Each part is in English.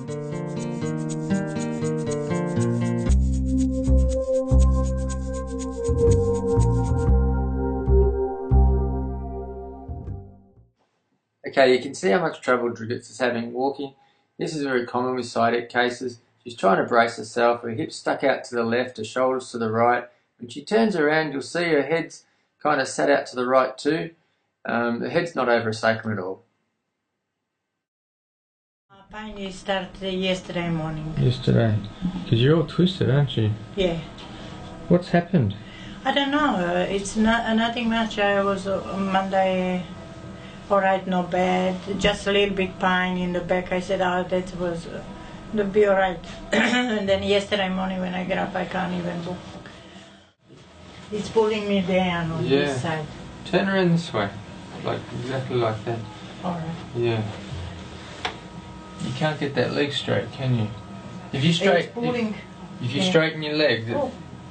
Okay, you can see how much trouble Drigit's is having walking. This is very common with sciatic cases. She's trying to brace herself, her hips stuck out to the left, her shoulders to the right. When she turns around, you'll see her head's kind of sat out to the right too. The head's not over her sacrum at all. Pain started yesterday morning. Yesterday? Because you're all twisted, aren't you? Yeah. What's happened? I don't know. It's nothing much. I was Monday, all right, not bad. Just a little bit pain in the back. I said, oh, that was, that'll be all right. And then yesterday morning when I get up, I can't even walk. It's pulling me down on this side. Turn around this way, like exactly like that. All right. Yeah. You can't get that leg straight, can you? If you if you straighten your leg,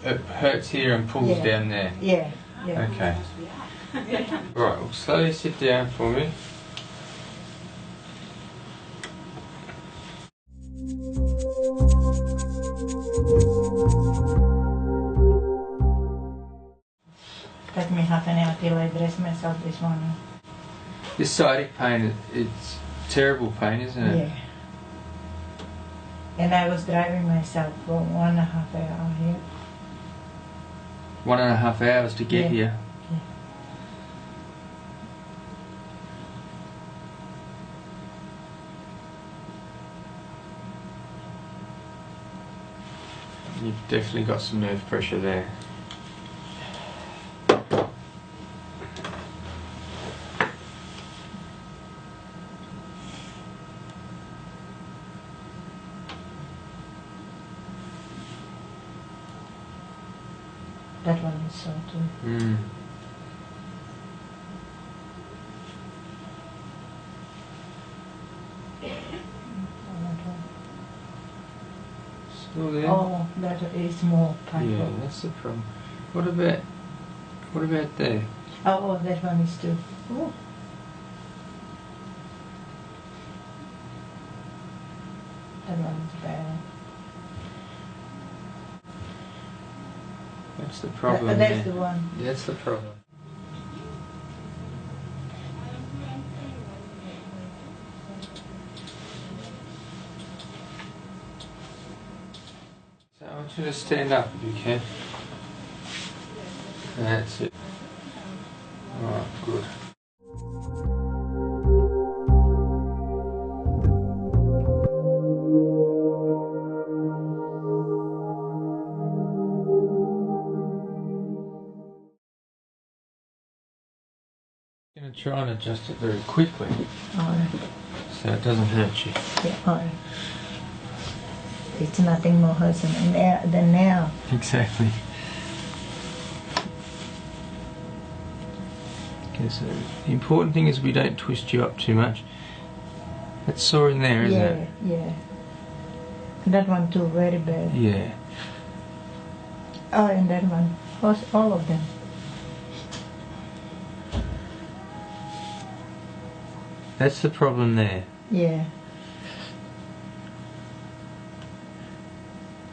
it hurts here and pulls down there. Yeah. Okay. Right, well, slowly sit down for me. Took me half an hour till I dressed myself this morning. This sciatic pain, it's terrible pain, isn't it? Yeah. And I was driving myself for 1.5 hours here. 1.5 hours to get here. Yeah. You've definitely got some nerve pressure there. That one is so too. Still there? Oh, that is more painful. Yeah, that's the problem. What about there? Oh, that one is too. Oh. That one is bad. That's the problem. That's the one. That's the problem. So I want you to stand up if you can. That's it. Alright, good. I'm going to try and adjust it very quickly. Alright. So it doesn't hurt you. Yeah, alright. It's nothing more hurts than now. Exactly. Okay, so the important thing is we don't twist you up too much. That's sore in there, isn't it? Yeah. That one too, very bad. Yeah. Oh, and that one. All of them. That's the problem there. Yeah.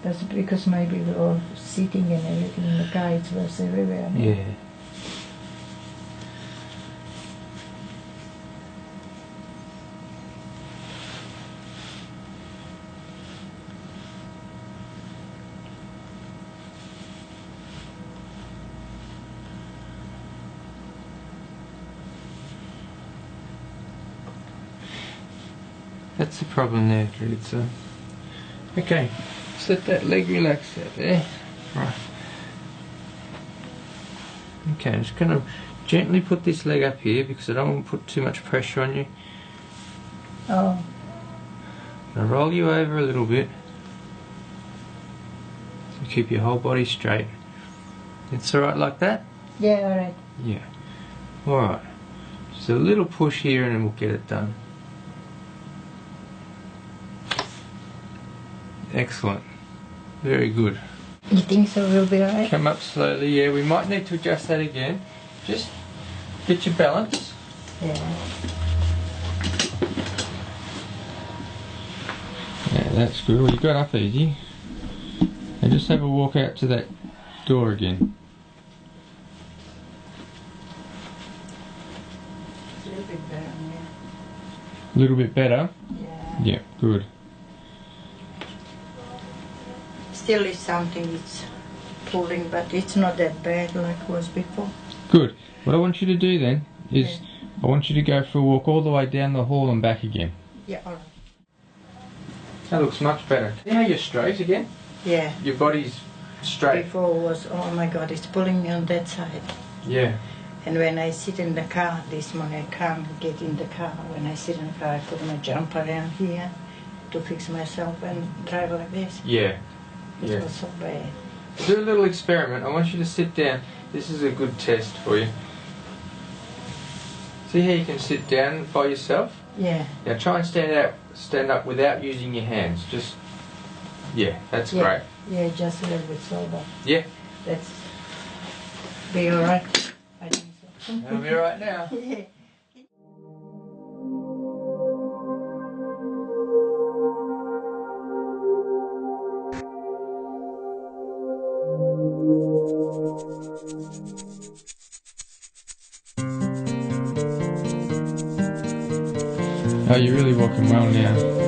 That's because maybe we're all sitting and everything in the car, it was everywhere. Yeah. That's the problem there, Dritza. Okay, just let that leg relax out there. Right. Okay, I'm just going to gently put this leg up here because I don't want to put too much pressure on you. Oh. I'll roll you over a little bit. So keep your whole body straight. It's alright like that? Yeah, alright. Yeah. Alright. Just a little push here and then we'll get it done. Excellent. Very good. You think so we'll be alright? Come up slowly, yeah. We might need to adjust that again. Just get your balance. Yeah. That's good. Well, you got up easy. And just have a walk out to that door again. A little bit better, yeah. A little bit better? Yeah. Yeah, good. Still is something it's pulling, but it's not that bad like it was before. Good. What I want you to do then is I want you to go for a walk all the way down the hall and back again. Yeah, alright. That looks much better. Now you're straight again? Yeah. Your body's straight. Before was, oh my God, it's pulling me on that side. Yeah. And when I sit in the car this morning, I can't get in the car. When I sit in the car, I put my jumper around here to fix myself and drive like this. Yeah. It was so bad. Do a little experiment. I want you to sit down. This is a good test for you. See how you can sit down by yourself? Yeah. Now try and stand up without using your hands. Just, yeah, that's great. Yeah, just a little bit sober. Yeah. That's be alright. I think so. That'll be alright now. Yeah. Oh, you're really walking well now.